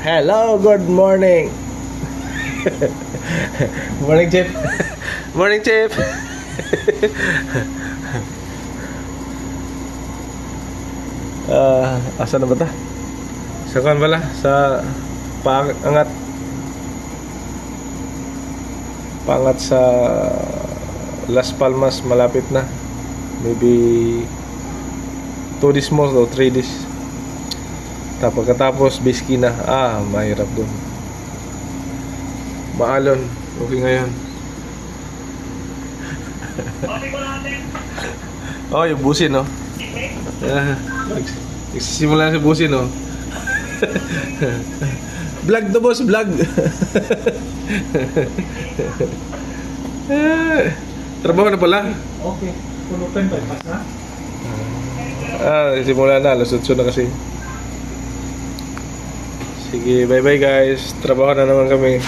Hello, good morning. Morning, Chip. Morning, Chip. Asa na ba ta? Sa kan pala? Sa pangat sa Las Palmas, malapit na. Maybe 2 days more o 3 days. Tapos pagkatapos Bisky na. Mahirap dun. Maalon. Okay ngayon. Oh, yung busin, no? Nagsisimula na si busin, no? Vlog to, boss, vlog. Trabaho na pala. Okay, pulutan bypass na. Simula na, alas 8 na kasi. Sige, bye bye guys. Trabaho na naman kami.